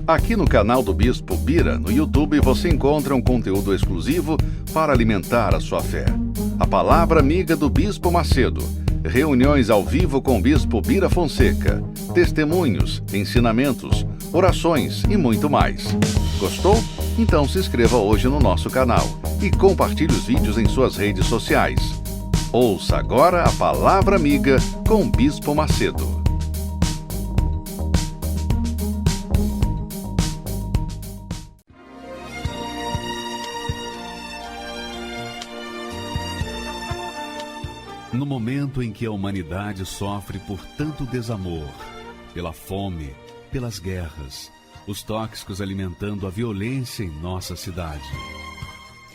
Aqui no canal do Bispo Bira, no YouTube, você encontra um conteúdo exclusivo para alimentar a sua fé. A Palavra Amiga do Bispo Macedo. Reuniões ao vivo com o Bispo Bira Fonseca. Testemunhos, ensinamentos, orações e muito mais. Gostou? Então se inscreva hoje no nosso canal e compartilhe os vídeos em suas redes sociais. Ouça agora a Palavra Amiga com o Bispo Macedo. No momento em que a humanidade sofre por tanto desamor, pela fome, pelas guerras, os tóxicos alimentando a violência em nossa cidade,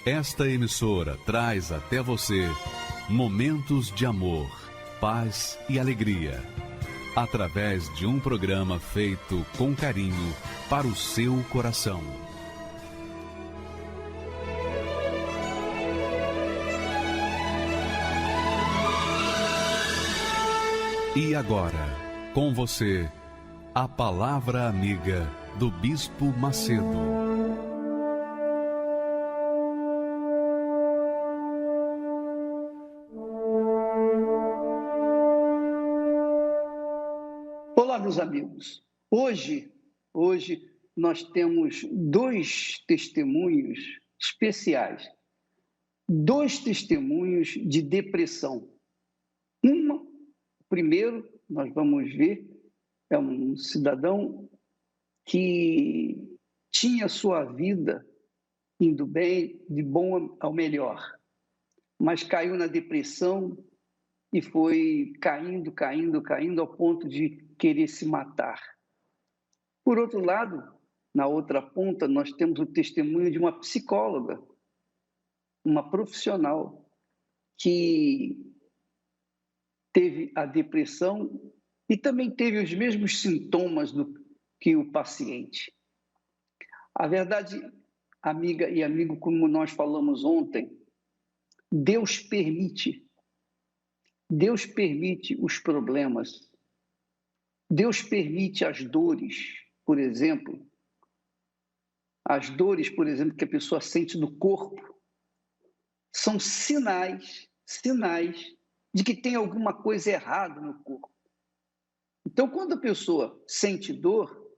esta emissora traz até você momentos de amor, paz e alegria, através de um programa feito com carinho para o seu coração. E agora, com você, a Palavra Amiga do Bispo Macedo. Olá, meus amigos. Hoje nós temos dois testemunhos especiais. Dois testemunhos de depressão. Primeiro, nós vamos ver, é um cidadão que tinha sua vida indo bem, de bom ao melhor, mas caiu na depressão e foi caindo ao ponto de querer se matar. Por outro lado, na outra ponta, nós temos o testemunho de uma psicóloga, uma profissional que teve a depressão e também teve os mesmos sintomas que o paciente. A verdade, amiga e amigo, como nós falamos ontem, Deus permite os problemas. Deus permite as dores, por exemplo. As dores, por exemplo, que a pessoa sente no corpo, são sinais de que tem alguma coisa errada no corpo. Então, quando a pessoa sente dor,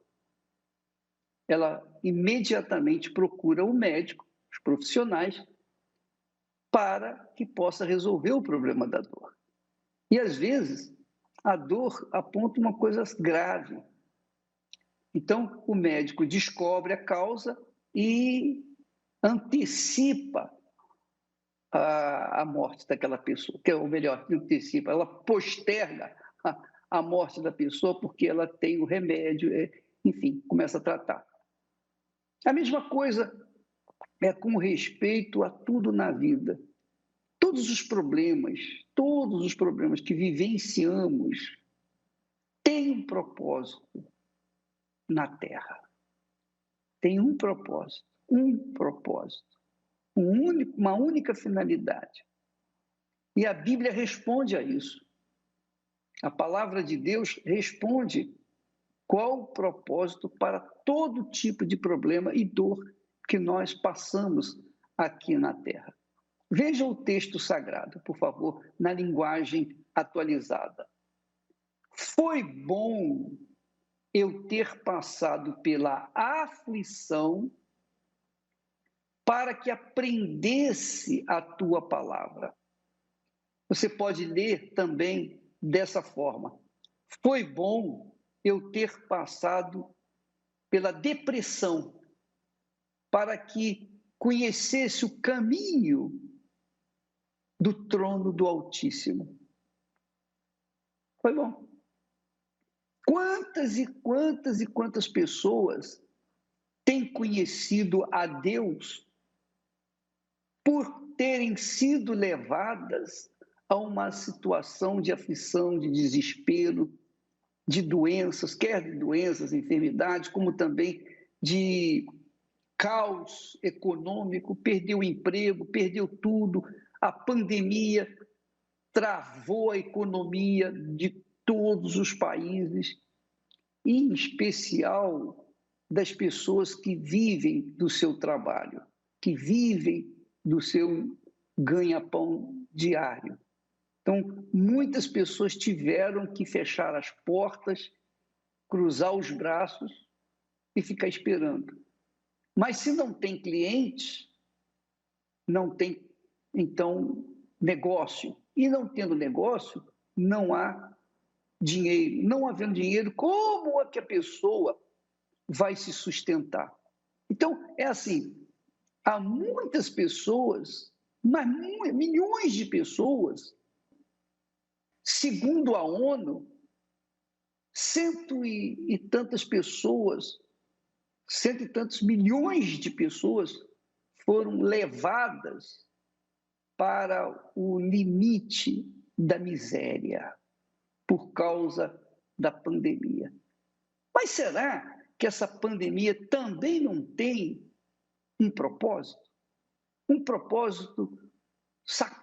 ela imediatamente procura o médico, os profissionais, para que possa resolver o problema da dor. E, às vezes, a dor aponta uma coisa grave. Então, o médico descobre a causa e antecipa a morte daquela pessoa, ou melhor, antecipa, ela posterga a morte da pessoa porque ela tem o remédio, enfim, começa a tratar. A mesma coisa é com respeito a tudo na vida. Todos os problemas que vivenciamos têm um propósito na Terra. Tem um propósito, uma única finalidade. E a Bíblia responde a isso. A palavra de Deus responde qual o propósito para todo tipo de problema e dor que nós passamos aqui na Terra. Veja o texto sagrado, por favor, na linguagem atualizada. Foi bom eu ter passado pela aflição para que aprendesse a tua palavra. Você pode ler também dessa forma. Foi bom eu ter passado pela depressão para que conhecesse o caminho do trono do Altíssimo. Foi bom. Quantas pessoas têm conhecido a Deus por terem sido levadas a uma situação de aflição, de desespero, de doenças, quer de doenças, enfermidades, como também de caos econômico, perdeu o emprego, perdeu tudo, a pandemia travou a economia de todos os países, em especial das pessoas que vivem do seu trabalho, que vivem do seu ganha-pão diário. Então, muitas pessoas tiveram que fechar as portas, cruzar os braços e ficar esperando. Mas se não tem clientes, não tem, então, negócio. E não tendo negócio, não há dinheiro. Não havendo dinheiro, como é que a pessoa vai se sustentar? Então, é assim, há muitas pessoas, mas milhões de pessoas, segundo a ONU, cento e tantas pessoas, cento e tantos milhões de pessoas foram levadas para o limite da miséria por causa da pandemia. Mas será que essa pandemia também não tem um propósito? Um propósito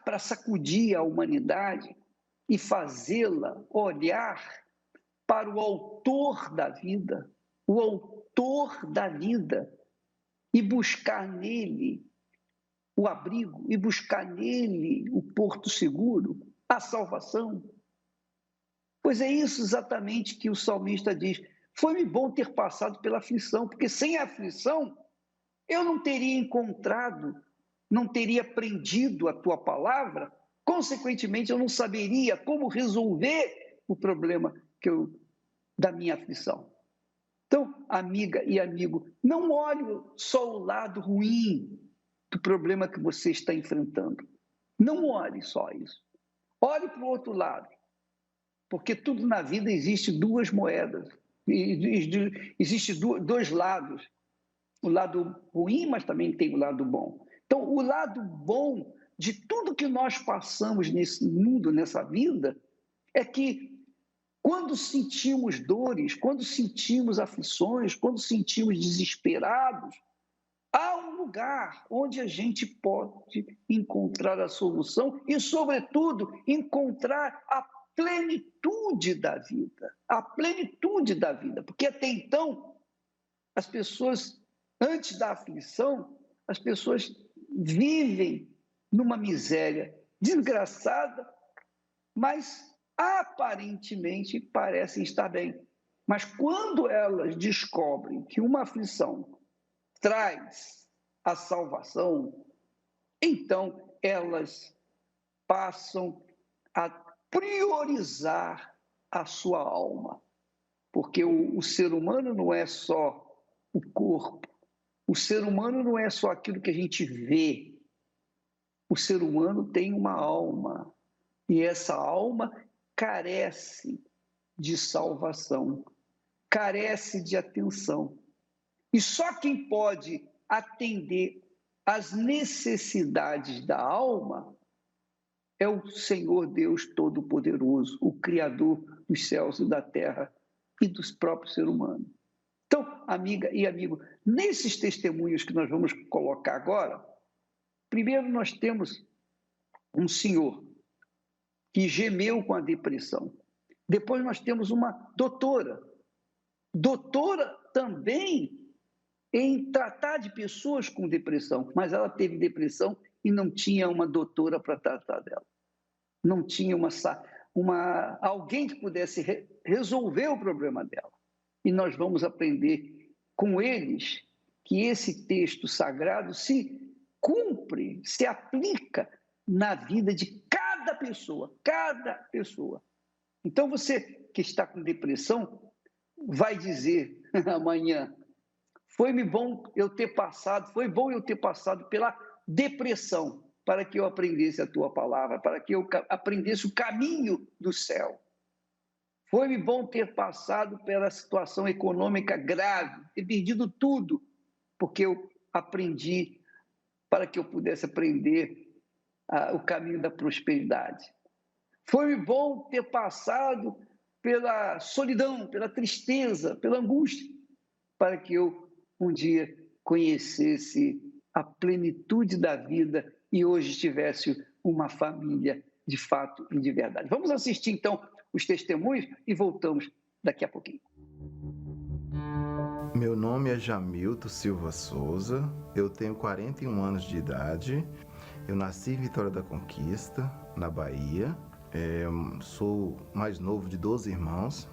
para sacudir a humanidade e fazê-la olhar para o autor da vida, o autor da vida, e buscar nele o abrigo, e buscar nele o porto seguro, a salvação. Pois é isso exatamente que o salmista diz: foi-me bom ter passado pela aflição, porque sem a aflição eu não teria encontrado, não teria aprendido a tua palavra, consequentemente eu não saberia como resolver o problema da minha aflição. Então, amiga e amigo, não olhe só o lado ruim do problema que você está enfrentando. Não olhe só isso. Olhe para o outro lado, porque tudo na vida existe duas moedas, existe dois lados. O lado ruim, mas também tem o lado bom. Então, o lado bom de tudo que nós passamos nesse mundo, nessa vida, é que quando sentimos dores, quando sentimos aflições, quando sentimos desesperados, há um lugar onde a gente pode encontrar a solução e, sobretudo, encontrar a plenitude da vida. A plenitude da vida. Porque até então, as pessoas, antes da aflição, as pessoas vivem numa miséria desgraçada, mas aparentemente parecem estar bem. Mas quando elas descobrem que uma aflição traz a salvação, então elas passam a priorizar a sua alma. Porque o ser humano não é só o corpo, o ser humano não é só aquilo que a gente vê. O ser humano tem uma alma, e essa alma carece de salvação, carece de atenção. E só quem pode atender às necessidades da alma é o Senhor Deus Todo-Poderoso, o Criador dos céus e da terra e dos próprios seres humanos. Então, amiga e amigo, nesses testemunhos que nós vamos colocar agora, primeiro nós temos um senhor que gemeu com a depressão. Depois nós temos uma doutora também em tratar de pessoas com depressão, mas ela teve depressão e não tinha uma doutora para tratar dela. Não tinha alguém que pudesse resolver o problema dela. E nós vamos aprender com eles que esse texto sagrado se cumpre, se aplica na vida de cada pessoa, cada pessoa. Então você que está com depressão vai dizer amanhã: foi bom eu ter passado pela depressão, para que eu aprendesse a tua palavra, para que eu aprendesse o caminho do céu. Foi bom ter passado pela situação econômica grave, ter perdido tudo, porque eu aprendi, para que eu pudesse aprender o caminho da prosperidade. Foi bom ter passado pela solidão, pela tristeza, pela angústia, para que eu um dia conhecesse a plenitude da vida e hoje tivesse uma família de fato e de verdade. Vamos assistir então os testemunhos e voltamos daqui a pouquinho. Meu nome é Jamilton Silva Souza, eu tenho 41 anos de idade, eu nasci em Vitória da Conquista, na Bahia, sou mais novo de 12 irmãos.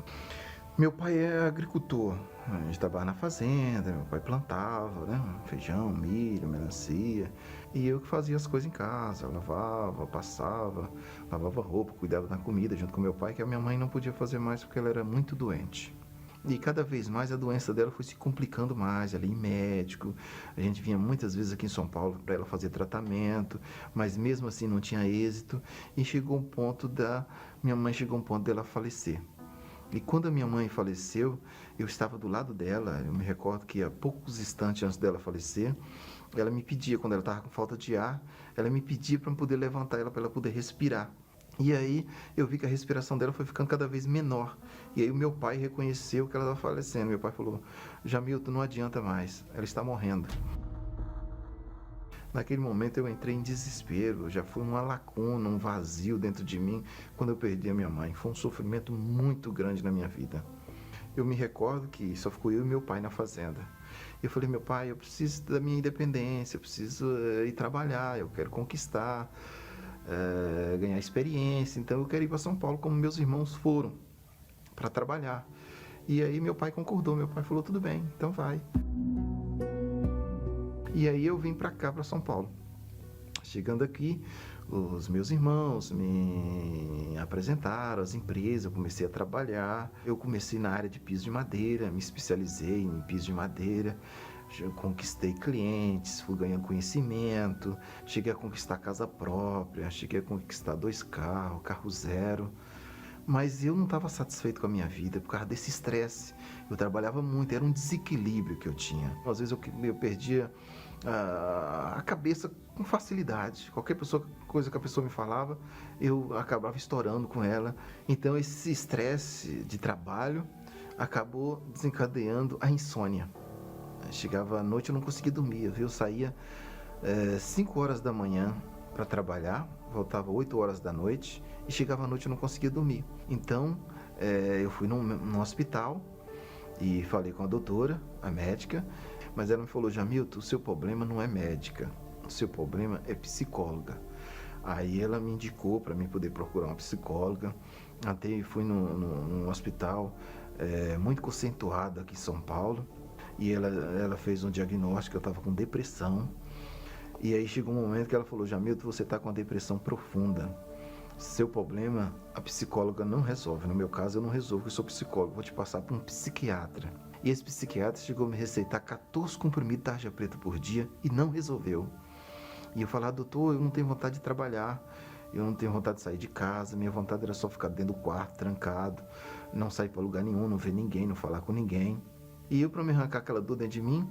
Meu pai é agricultor, a gente trabalhava na fazenda, meu pai plantava, né, feijão, milho, melancia, e eu que fazia as coisas em casa, lavava, passava, lavava roupa, cuidava da comida junto com meu pai, que a minha mãe não podia fazer mais porque ela era muito doente. E cada vez mais a doença dela foi se complicando mais, ela ia em médico, a gente vinha muitas vezes aqui em São Paulo para ela fazer tratamento, mas mesmo assim não tinha êxito, e minha mãe chegou a um ponto dela falecer. E quando a minha mãe faleceu, eu estava do lado dela, eu me recordo que a poucos instantes antes dela falecer, ela me pedia, quando ela estava com falta de ar, ela me pedia para eu poder levantar ela, para ela poder respirar. E aí eu vi que a respiração dela foi ficando cada vez menor. E aí o meu pai reconheceu que ela estava falecendo. Meu pai falou: Jamilton, não adianta mais, ela está morrendo. Naquele momento eu entrei em desespero, já foi uma lacuna, um vazio dentro de mim quando eu perdi a minha mãe. Foi um sofrimento muito grande na minha vida. Eu me recordo que só ficou eu e meu pai na fazenda. Eu falei: meu pai, eu preciso da minha independência, eu preciso ir trabalhar, eu quero conquistar, ganhar experiência, então eu quero ir para São Paulo como meus irmãos foram, para trabalhar. E aí meu pai concordou, meu pai falou: tudo bem, então vai. E aí eu vim para cá, para São Paulo. Chegando aqui, os meus irmãos me apresentaram as empresas, eu comecei a trabalhar. Eu comecei na área de piso de madeira, me especializei em piso de madeira, conquistei clientes, fui ganhando conhecimento, cheguei a conquistar casa própria, cheguei a conquistar 2 carros, carro zero. Mas eu não estava satisfeito com a minha vida por causa desse estresse. Eu trabalhava muito, era um desequilíbrio que eu tinha. Às vezes eu perdia a cabeça com facilidade. Qualquer coisa que a pessoa me falava, eu acabava estourando com ela. Então esse estresse de trabalho acabou desencadeando a insônia. Chegava à noite, eu não conseguia dormir. Eu saía 5 horas da manhã para trabalhar, voltava 8 horas da noite e chegava à noite e não conseguia dormir. Então eu fui num hospital e falei com a doutora, a médica, mas ela me falou: Jamilton, o seu problema não é médica, o seu problema é psicóloga. Aí ela me indicou para mim poder procurar uma psicóloga. Até fui num hospital muito conceituado aqui em São Paulo, e ela fez um diagnóstico, eu estava com depressão. E aí chegou um momento que ela falou: Jamilton, você está com uma depressão profunda. Seu problema, a psicóloga não resolve. No meu caso, eu não resolvo, eu sou psicólogo. Vou te passar para um psiquiatra. E esse psiquiatra chegou a me receitar 14 comprimidos de tarja preta por dia e não resolveu. E eu falei: doutor, eu não tenho vontade de trabalhar, eu não tenho vontade de sair de casa, minha vontade era só ficar dentro do quarto, trancado, não sair para lugar nenhum, não ver ninguém, não falar com ninguém. E eu, para me arrancar aquela dor dentro de mim,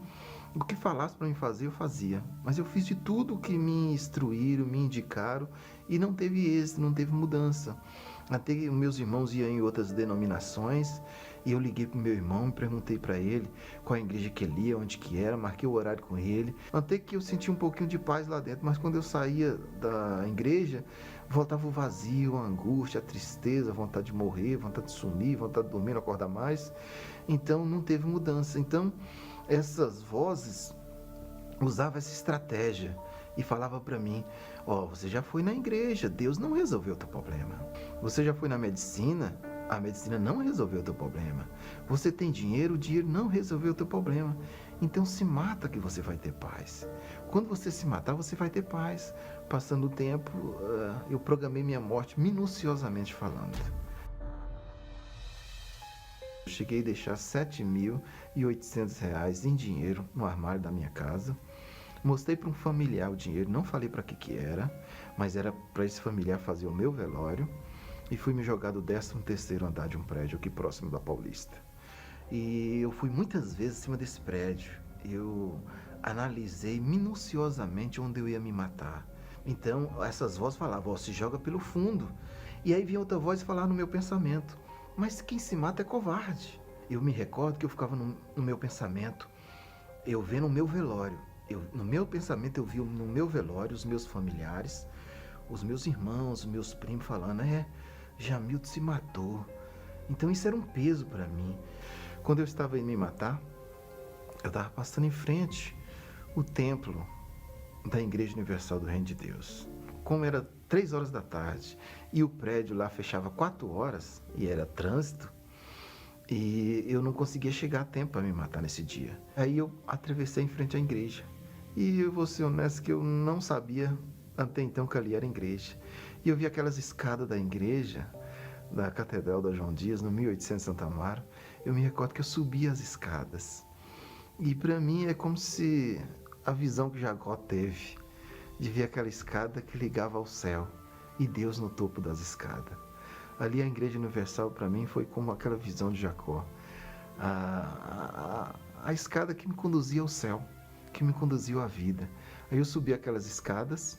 o que falasse para mim fazer, eu fazia. Mas eu fiz de tudo o que me instruíram, me indicaram, e não teve êxito, não teve mudança. Até que meus irmãos iam em outras denominações, e eu liguei para o meu irmão, perguntei para ele qual a igreja que ele ia, onde que era, marquei o horário com ele. Até que eu senti um pouquinho de paz lá dentro, mas quando eu saía da igreja, voltava o vazio, a angústia, a tristeza, a vontade de morrer, vontade de sumir, vontade de dormir, não acordar mais. Então não teve mudança. Então essas vozes usavam essa estratégia e falava para mim: você já foi na igreja, Deus não resolveu o teu problema. Você já foi na medicina, a medicina não resolveu o teu problema. Você tem dinheiro, o dinheiro não resolveu o teu problema. Então se mata que você vai ter paz. Quando você se matar, você vai ter paz. Passando o tempo, eu programei minha morte minuciosamente falando. Eu cheguei a deixar R$ 7.800 em dinheiro no armário da minha casa. Mostrei para um familiar o dinheiro, não falei para que era, mas era para esse familiar fazer o meu velório. E fui me jogar do 13º andar de um prédio aqui próximo da Paulista. E eu fui muitas vezes acima desse prédio. Eu analisei minuciosamente onde eu ia me matar. Então essas vozes falavam: se joga pelo fundo. E aí vinha outra voz falar no meu pensamento: mas quem se mata é covarde. Eu me recordo que eu ficava no meu pensamento, eu vendo o meu velório. No meu pensamento eu vi no meu velório os meus familiares, os meus irmãos, os meus primos falando: Jamilton se matou. Então isso era um peso para mim. Quando eu estava indo me matar, Eu estava passando em frente o templo da Igreja Universal do Reino de Deus. Como era 3 horas da tarde e o prédio lá fechava 4 horas e era trânsito, e eu não conseguia chegar a tempo para me matar nesse dia. Aí eu atravessei em frente à igreja. E eu vou ser honesto que eu não sabia até então que ali era igreja. E eu vi aquelas escadas da igreja, da Catedral da João Dias, no 1800 Santa Amaro. Eu me recordo que eu subi as escadas. E para mim é como se a visão que Jacó teve, de ver aquela escada que ligava ao céu e Deus no topo das escadas. Ali a Igreja Universal para mim foi como aquela visão de Jacó. A escada que me conduzia ao céu, que me conduziu à vida. Aí eu subi aquelas escadas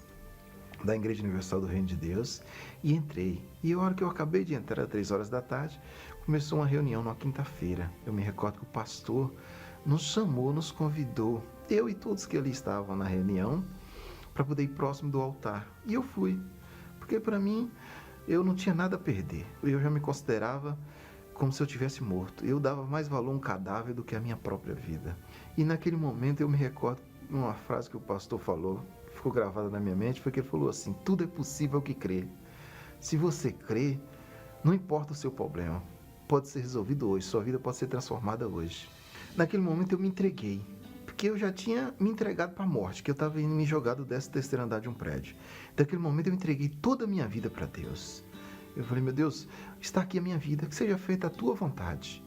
da Igreja Universal do Reino de Deus e entrei. E a hora que eu acabei de entrar, às 3 horas da tarde, começou uma reunião numa quinta-feira. Eu me recordo que o pastor nos chamou, nos convidou, eu e todos que ali estavam na reunião, para poder ir próximo do altar. E eu fui, porque para mim eu não tinha nada a perder. Eu já me considerava como se eu tivesse morto. Eu dava mais valor a um cadáver do que a minha própria vida. E naquele momento eu me recordo de uma frase que o pastor falou, ficou gravada na minha mente, foi que ele falou assim: tudo é possível que crê. Se você crê, não importa o seu problema, pode ser resolvido hoje, sua vida pode ser transformada hoje. Naquele momento eu me entreguei, porque eu já tinha me entregado para a morte, que eu estava indo me jogar do 13º andar de um prédio. Naquele momento eu entreguei toda a minha vida para Deus. Eu falei: meu Deus, está aqui a minha vida, que seja feita a tua vontade.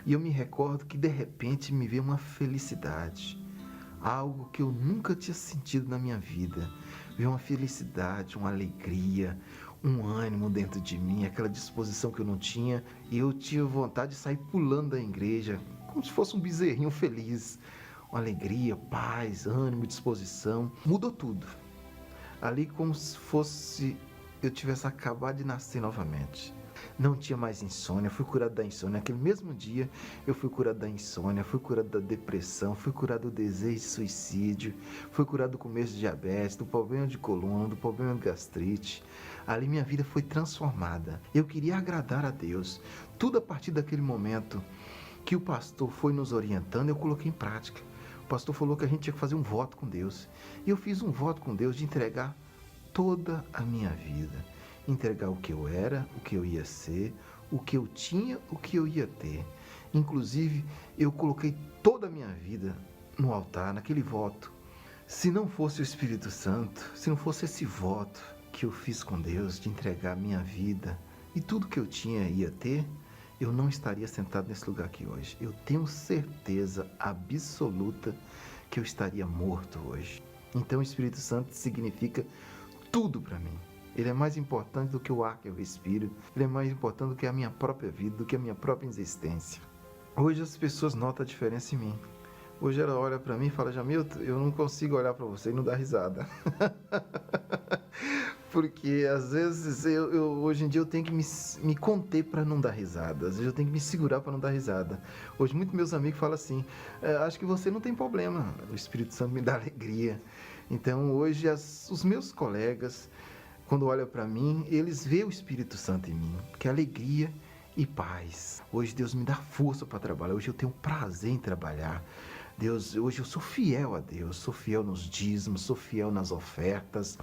E eu me recordo que de repente me veio uma felicidade, algo que eu nunca tinha sentido na minha vida. Veio uma felicidade, uma alegria, um ânimo dentro de mim, aquela disposição que eu não tinha. E eu tinha vontade de sair pulando da igreja, como se fosse um bezerrinho feliz. Uma alegria, paz, ânimo, disposição. Mudou tudo. Ali como se fosse eu tivesse acabado de nascer novamente. Não tinha mais insônia, fui curado da insônia. Naquele mesmo dia eu fui curado da insônia, fui curado da depressão, fui curado do desejo de suicídio, fui curado do começo de diabetes, do problema de coluna, do problema de gastrite. Ali minha vida foi transformada. Eu queria agradar a Deus. Tudo a partir daquele momento que o pastor foi nos orientando, eu coloquei em prática. O pastor falou que a gente tinha que fazer um voto com Deus. E eu fiz um voto com Deus de entregar toda a minha vida. Entregar o que eu era, o que eu ia ser, o que eu tinha, o que eu ia ter. Inclusive, eu coloquei toda a minha vida no altar, naquele voto. Se não fosse o Espírito Santo, se não fosse esse voto que eu fiz com Deus de entregar a minha vida e tudo que eu tinha ia ter, eu não estaria sentado nesse lugar aqui hoje. Eu tenho certeza absoluta que eu estaria morto hoje. Então o Espírito Santo significa tudo para mim. Ele é mais importante do que o ar que eu respiro. Ele é mais importante do que a minha própria vida, do que a minha própria existência. Hoje as pessoas notam a diferença em mim. Hoje ela olha para mim e fala: Jamilton, eu não consigo olhar para você e não dar risada. Porque às vezes hoje em dia eu tenho que me conter para não dar risada. Às vezes eu tenho que me segurar para não dar risada. Hoje muitos meus amigos falam assim: acho que você não tem problema. O Espírito Santo me dá alegria. Então hoje os meus colegas, quando olham para mim, eles veem o Espírito Santo em mim, que é alegria e paz. Hoje Deus me dá força para trabalhar. Hoje eu tenho prazer em trabalhar. Hoje eu sou fiel a Deus, sou fiel nos dízimos, sou fiel nas ofertas,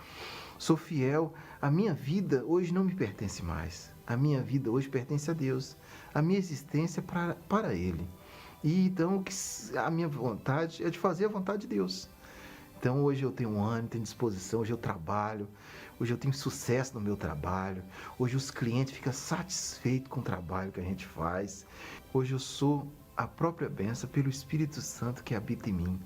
sou fiel. A minha vida hoje não me pertence mais. A minha vida hoje pertence a Deus. A minha existência é para Ele. E então a minha vontade é de fazer a vontade de Deus. Então hoje eu tenho ânimo, tenho disposição, hoje eu trabalho, hoje eu tenho sucesso no meu trabalho, hoje os clientes ficam satisfeitos com o trabalho que a gente faz. Hoje eu sou a própria bênção pelo Espírito Santo que habita em mim,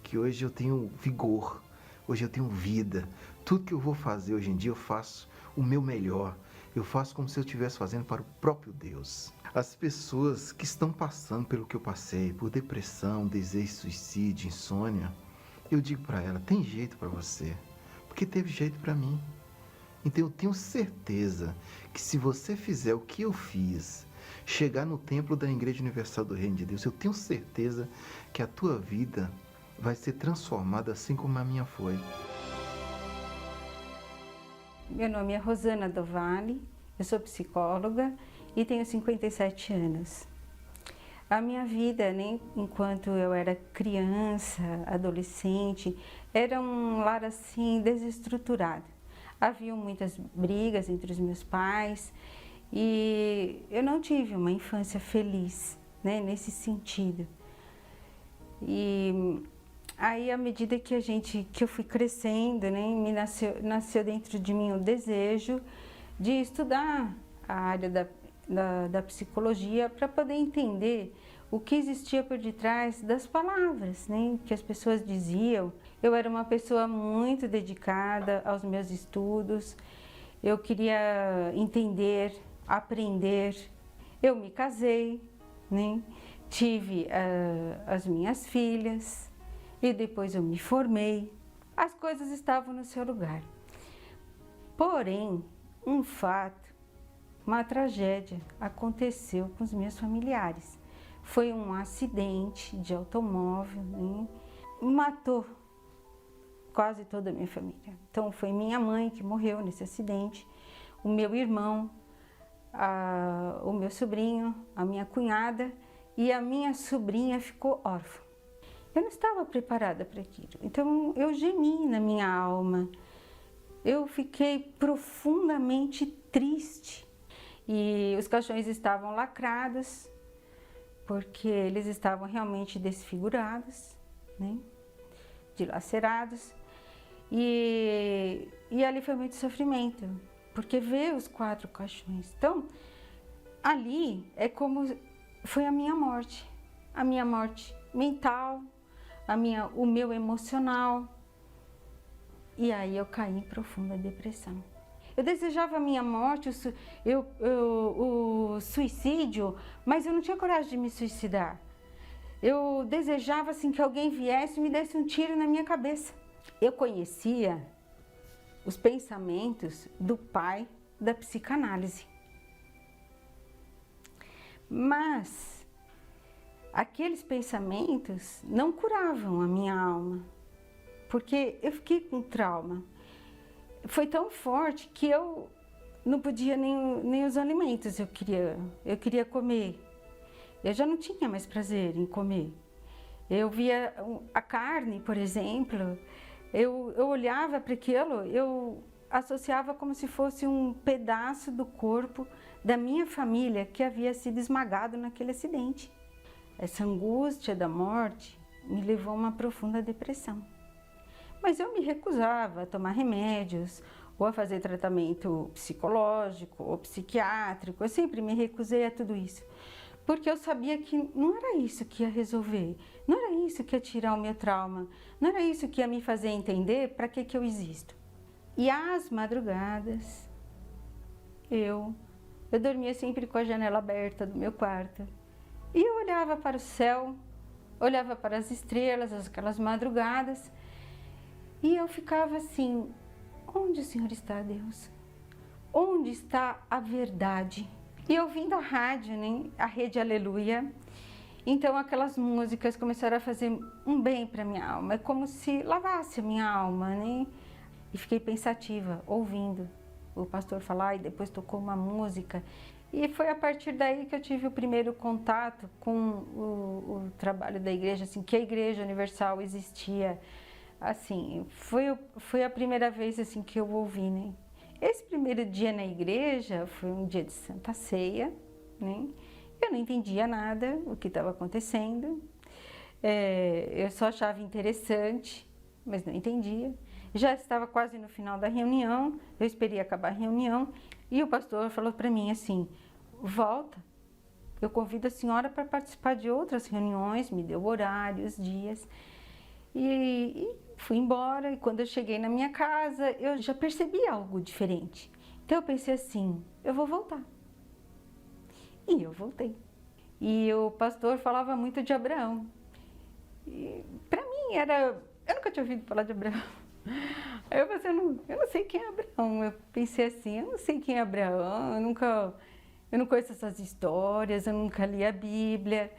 que hoje eu tenho vigor, hoje eu tenho vida. Tudo que eu vou fazer hoje em dia eu faço o meu melhor, eu faço como se eu estivesse fazendo para o próprio Deus. As pessoas que estão passando pelo que eu passei, por depressão, desejo, suicídio, insônia, eu digo para ela: tem jeito para você, porque teve jeito para mim. Então eu tenho certeza que se você fizer o que eu fiz, chegar no templo da Igreja Universal do Reino de Deus, eu tenho certeza que a tua vida vai ser transformada assim como a minha foi. Meu nome é Rosana do Vale, eu sou psicóloga e tenho 57 anos. A minha vida, né, enquanto eu era criança, adolescente, era um lar assim desestruturado. Havia muitas brigas entre os meus pais e eu não tive uma infância feliz, né, nesse sentido. E aí, à medida que eu fui crescendo, né, nasceu dentro de mim o desejo de estudar a área da psicologia para poder entender o que existia por detrás das palavras, né, que as pessoas diziam. Eu era uma pessoa muito dedicada aos meus estudos, eu queria entender, aprender. Eu me casei, né, tive as minhas filhas e depois eu me formei. As coisas estavam no seu lugar. Porém, um fato, uma tragédia aconteceu com os meus familiares. Foi um acidente de automóvel, né? Matou quase toda a minha família. Então foi minha mãe que morreu nesse acidente, o meu irmão, o meu sobrinho, a minha cunhada e a minha sobrinha ficou órfã. Eu não estava preparada para aquilo, então eu gemi na minha alma. Eu fiquei profundamente triste e os caixões estavam lacrados porque eles estavam realmente desfigurados, né? Dilacerados e ali foi muito sofrimento, porque ver os 4 caixões. Então, ali é como foi a minha morte mental, o meu emocional. E aí eu caí em profunda depressão. Eu desejava a minha morte, o suicídio, mas eu não tinha coragem de me suicidar. Eu desejava assim que alguém viesse e me desse um tiro na minha cabeça. Eu conhecia os pensamentos do pai da psicanálise. Mas aqueles pensamentos não curavam a minha alma, porque eu fiquei com trauma. Foi tão forte que eu não podia nem os alimentos, eu queria comer. Eu já não tinha mais prazer em comer. Eu via a carne, por exemplo, eu olhava para aquilo, eu associava como se fosse um pedaço do corpo da minha família que havia sido esmagado naquele acidente. Essa angústia da morte me levou a uma profunda depressão. Mas eu me recusava a tomar remédios ou a fazer tratamento psicológico ou psiquiátrico. Eu sempre me recusei a tudo isso, porque eu sabia que não era isso que ia resolver, não era isso que ia tirar o meu trauma, não era isso que ia me fazer entender para que eu existo. E às madrugadas, eu dormia sempre com a janela aberta do meu quarto. E eu olhava para o céu, olhava para as estrelas, aquelas madrugadas, e eu ficava assim, onde o Senhor está, Deus? Onde está a verdade? E ouvindo a rádio, né, a Rede Aleluia, então aquelas músicas começaram a fazer um bem para minha alma, é como se lavasse a minha alma, né? E fiquei pensativa, ouvindo o pastor falar, e depois tocou uma música. E foi a partir daí que eu tive o primeiro contato com o trabalho da igreja, assim, que a Igreja Universal existia. Assim, foi a primeira vez assim que eu ouvi, né? Esse primeiro dia na igreja foi um dia de Santa Ceia, né? Eu não entendia nada o que estava acontecendo. Eu só achava interessante, mas não entendia. Já estava quase no final da reunião, eu esperei acabar a reunião e o pastor falou para mim assim, volta, eu convido a senhora para participar de outras reuniões, me deu horários, dias. E fui embora, e quando eu cheguei na minha casa, eu já percebi algo diferente. Então eu pensei assim, eu vou voltar. E eu voltei. E o pastor falava muito de Abraão. E para mim eu nunca tinha ouvido falar de Abraão. Aí eu pensei, eu não sei quem é Abraão. Eu pensei assim, eu não sei quem é Abraão, eu não conheço essas histórias, eu nunca li a Bíblia.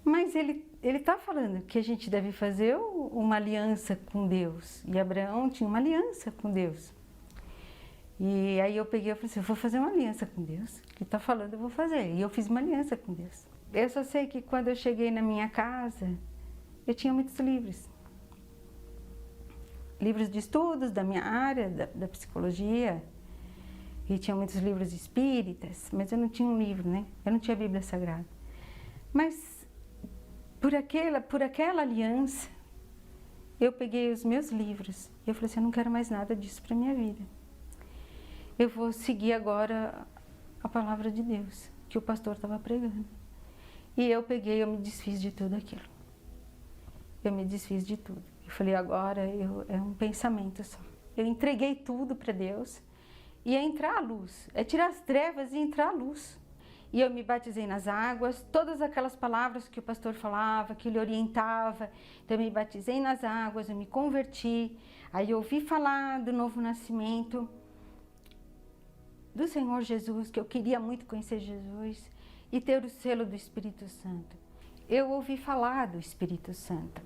Mas ele está falando que a gente deve fazer uma aliança com Deus. E Abraão tinha uma aliança com Deus. E aí eu peguei e falei assim, eu vou fazer uma aliança com Deus. O que está falando eu vou fazer. E eu fiz uma aliança com Deus. Eu só sei que quando eu cheguei na minha casa, eu tinha muitos livros. Livros de estudos da minha área, da psicologia. E tinha muitos livros espíritas, mas eu não tinha um livro, né? Eu não tinha a Bíblia Sagrada. Mas por aquela aliança, eu peguei os meus livros e eu falei assim, eu não quero mais nada disso para minha vida. Eu vou seguir agora a palavra de Deus, que o pastor estava pregando. E eu peguei, eu me desfiz de tudo aquilo. Eu me desfiz de tudo. Eu falei, agora é um pensamento só. Eu entreguei tudo para Deus e é entrar a luz, é tirar as trevas e entrar a luz. E eu me batizei nas águas, todas aquelas palavras que o pastor falava, que ele orientava. Então eu me batizei nas águas, eu me converti. Aí eu ouvi falar do novo nascimento, do Senhor Jesus, que eu queria muito conhecer Jesus e ter o selo do Espírito Santo. Eu ouvi falar do Espírito Santo,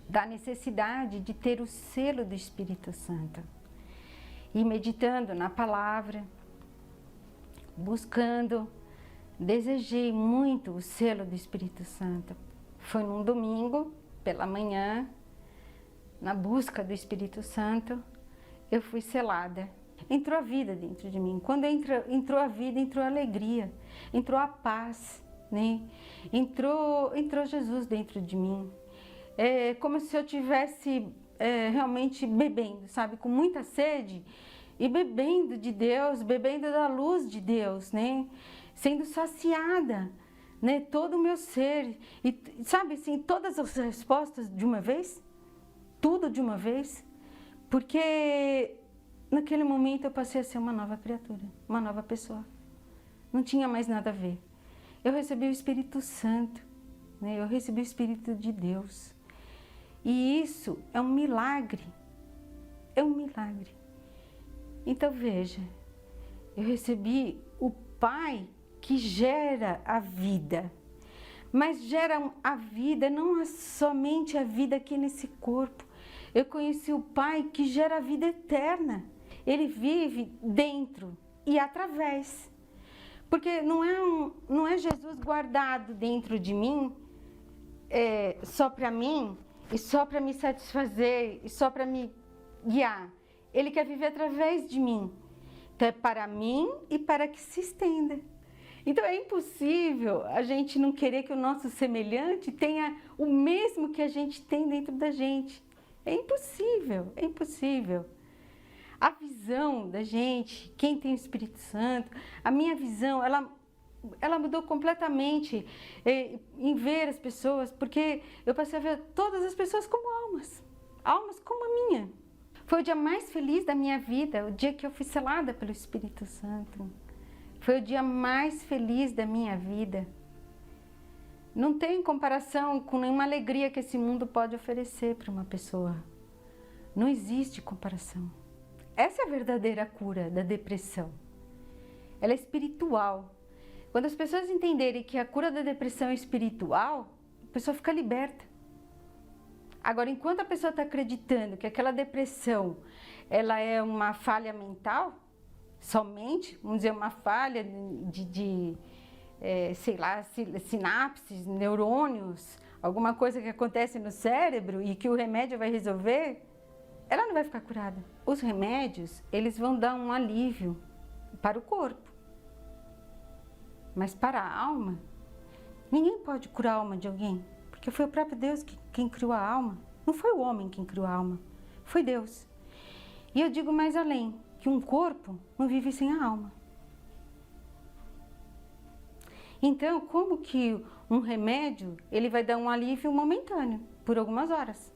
da necessidade de ter o selo do Espírito Santo. E meditando na palavra, buscando, desejei muito o selo do Espírito Santo. Foi num domingo, pela manhã, na busca do Espírito Santo, eu fui selada. Entrou a vida dentro de mim. Quando entrou a vida, entrou a alegria, entrou a paz, né? Entrou Jesus dentro de mim. É como se eu tivesse realmente bebendo, sabe? Com muita sede e bebendo de Deus, bebendo da luz de Deus, né? Sendo saciada, né? Todo o meu ser. E sabe assim, todas as respostas de uma vez? Tudo de uma vez? Porque naquele momento eu passei a ser uma nova criatura, uma nova pessoa. Não tinha mais nada a ver. Eu recebi o Espírito Santo, né? Eu recebi o Espírito de Deus. E isso é um milagre. É um milagre. Então veja, eu recebi o Pai que gera a vida. Mas gera a vida, não somente a vida aqui nesse corpo. Eu conheci o Pai que gera a vida eterna. Ele vive dentro e através. Porque não é Jesus guardado dentro de mim, só para mim, e só para me satisfazer, e só para me guiar. Ele quer viver através de mim. Então é para mim e para que se estenda. Então é impossível a gente não querer que o nosso semelhante tenha o mesmo que a gente tem dentro da gente. É impossível, é impossível. A visão da gente, quem tem o Espírito Santo, a minha visão, ela mudou completamente em ver as pessoas, porque eu passei a ver todas as pessoas como almas, almas como a minha. Foi o dia mais feliz da minha vida, o dia que eu fui selada pelo Espírito Santo. Foi o dia mais feliz da minha vida. Não tem comparação com nenhuma alegria que esse mundo pode oferecer para uma pessoa. Não existe comparação. Essa é a verdadeira cura da depressão. Ela é espiritual. Quando as pessoas entenderem que a cura da depressão é espiritual, a pessoa fica liberta. Agora, enquanto a pessoa está acreditando que aquela depressão ela é uma falha mental, somente, vamos dizer, uma falha sei lá, sinapses, neurônios, alguma coisa que acontece no cérebro e que o remédio vai resolver, ela não vai ficar curada. Os remédios, eles vão dar um alívio para o corpo. Mas para a alma, ninguém pode curar a alma de alguém, porque foi o próprio Deus quem criou a alma. Não foi o homem quem criou a alma, foi Deus. E eu digo mais além, que um corpo não vive sem a alma. Então, como que um remédio, ele vai dar um alívio momentâneo, por algumas horas.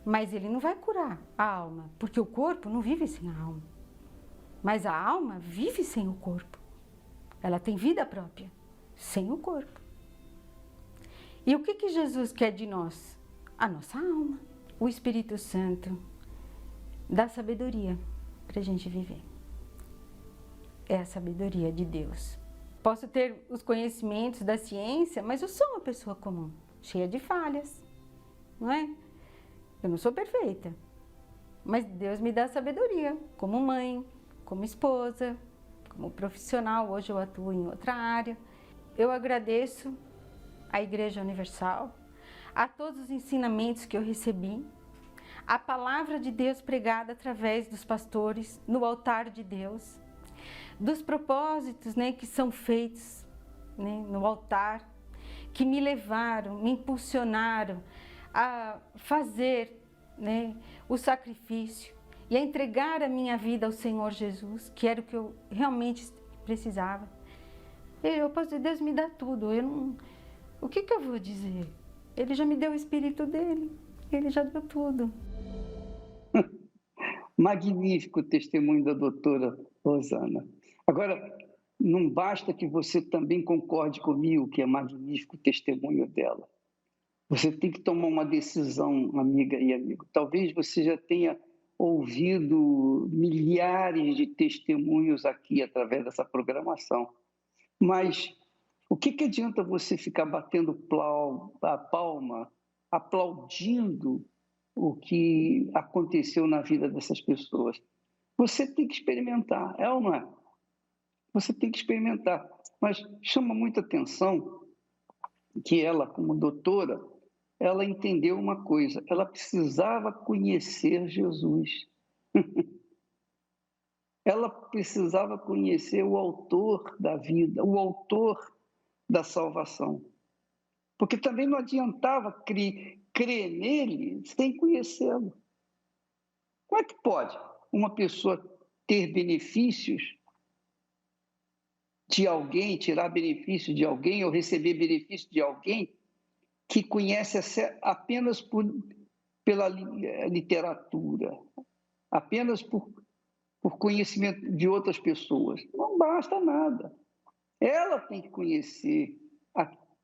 Mas ele não vai curar a alma, porque o corpo não vive sem a alma. Mas a alma vive sem o corpo. Ela tem vida própria, sem o corpo. E o que Jesus quer de nós? A nossa alma. O Espírito Santo dá sabedoria para a gente viver. É a sabedoria de Deus. Posso ter os conhecimentos da ciência, mas eu sou uma pessoa comum, cheia de falhas, não é? Eu não sou perfeita, mas Deus me dá sabedoria, como mãe, como esposa, como profissional, hoje eu atuo em outra área. Eu agradeço à Igreja Universal, a todos os ensinamentos que eu recebi, a palavra de Deus pregada através dos pastores no altar de Deus, dos propósitos, que são feitos, no altar, que me levaram, me impulsionaram a fazer, o sacrifício e a entregar a minha vida ao Senhor Jesus, que era o que eu realmente precisava. Eu, pastor, Deus me dá tudo, o que eu vou dizer? Ele já me deu o Espírito dele, ele já deu tudo. Magnífico o testemunho da doutora Rosana. Agora, não basta que você também concorde comigo que é magnífico o testemunho dela. Você tem que tomar uma decisão, amiga e amigo. Talvez você já tenha ouvido milhares de testemunhos aqui através dessa programação. Mas o que adianta você ficar batendo a palma, aplaudindo o que aconteceu na vida dessas pessoas? Você tem que experimentar, é ou não é? Você tem que experimentar. Mas chama muita atenção que ela, como doutora, ela entendeu uma coisa: ela precisava conhecer Jesus. Ela precisava conhecer o autor da vida, o autor da salvação. Porque também não adiantava crer nele sem conhecê-lo. Como é que pode uma pessoa ter benefícios de alguém, tirar benefício de alguém ou receber benefício de alguém que conhece apenas pela literatura, apenas por conhecimento de outras pessoas? Não basta nada. Ela tem que conhecer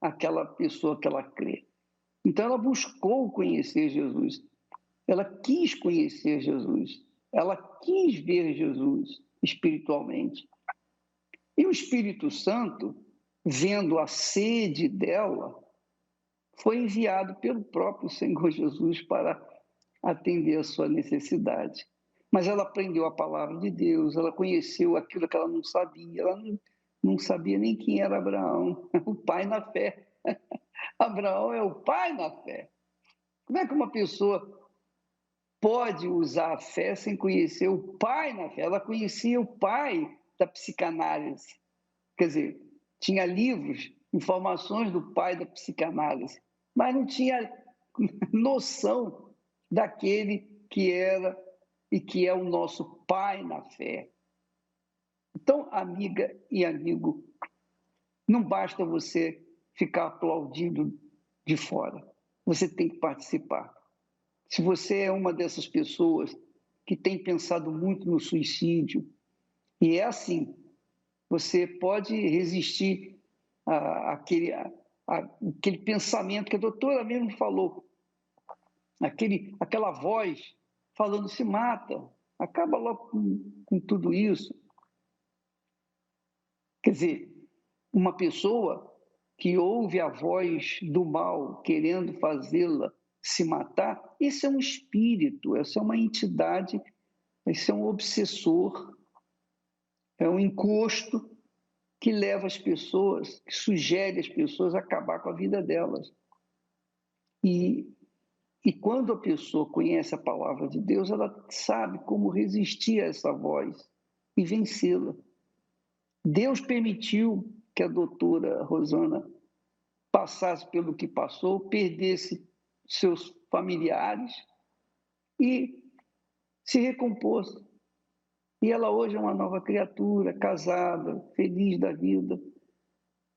aquela pessoa que ela crê. Então, ela buscou conhecer Jesus. Ela quis conhecer Jesus. Ela quis ver Jesus espiritualmente. E o Espírito Santo, vendo a sede dela, foi enviado pelo próprio Senhor Jesus para atender a sua necessidade. Mas ela aprendeu a palavra de Deus, ela conheceu aquilo que ela não sabia, ela não sabia nem quem era Abraão, o pai na fé. Abraão é o pai na fé. Como é que uma pessoa pode usar a fé sem conhecer o pai na fé? Ela conhecia o pai da psicanálise. Quer dizer, tinha livros, informações do pai da psicanálise, mas não tinha noção daquele que era e que é o nosso pai na fé. Então, amiga e amigo, não basta você ficar aplaudindo de fora. Você tem que participar. Se você é uma dessas pessoas que tem pensado muito no suicídio, e é assim, você pode resistir àquele pensamento que a doutora mesmo falou, aquela voz falando: se mata, acaba logo com tudo isso. Quer dizer, uma pessoa que ouve a voz do mal querendo fazê-la se matar, esse é um espírito, essa é uma entidade, esse é um obsessor, é um encosto que leva as pessoas, que sugere às pessoas acabar com a vida delas. E quando a pessoa conhece a palavra de Deus, ela sabe como resistir a essa voz e vencê-la. Deus permitiu que a doutora Rosana passasse pelo que passou, perdesse seus familiares e se recompôs. E ela hoje é uma nova criatura, casada, feliz da vida,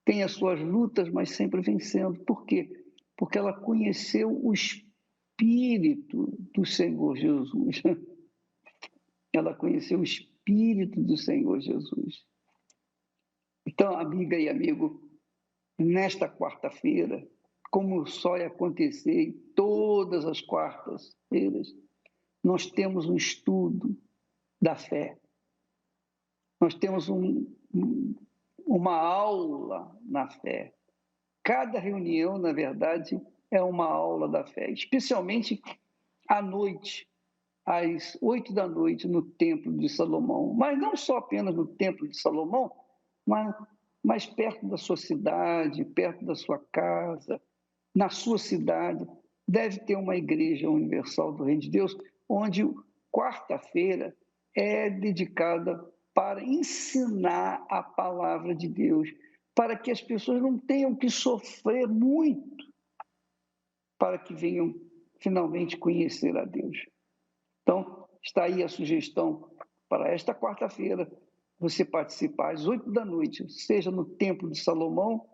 tem as suas lutas, mas sempre vencendo. Por quê? Porque ela conheceu o Espírito do Senhor Jesus. Ela conheceu o Espírito do Senhor Jesus. Então, amiga e amigo, nesta quarta-feira, como só ia acontecer em todas as quartas-feiras, nós temos um estudo da fé. Nós temos uma aula na fé. Cada reunião, na verdade, é uma aula da fé, especialmente à noite, às 8 da noite no Templo de Salomão, mas não só apenas no Templo de Salomão, mas perto da sua cidade, perto da sua casa, na sua cidade, deve ter uma igreja universal do Reino de Deus, onde quarta-feira é dedicada para ensinar a palavra de Deus, para que as pessoas não tenham que sofrer muito, para que venham finalmente conhecer a Deus. Então, está aí a sugestão para esta quarta-feira, você participar às 8 da noite, seja no Templo de Salomão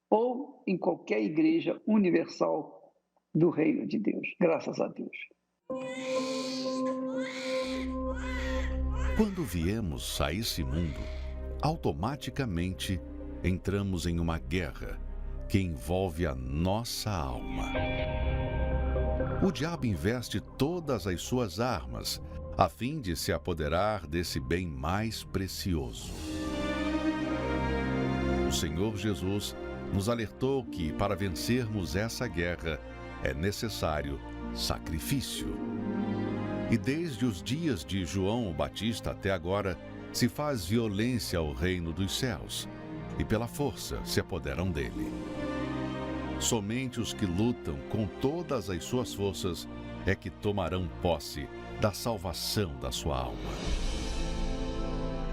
ou em qualquer igreja universal do Reino de Deus. Graças a Deus. Quando viemos a esse mundo, automaticamente entramos em uma guerra que envolve a nossa alma. O diabo investe todas as suas armas a fim de se apoderar desse bem mais precioso. O Senhor Jesus nos alertou que, para vencermos essa guerra, é necessário sacrifício. E desde os dias de João Batista até agora, se faz violência ao reino dos céus, e pela força se apoderam dele. Somente os que lutam com todas as suas forças é que tomarão posse da salvação da sua alma.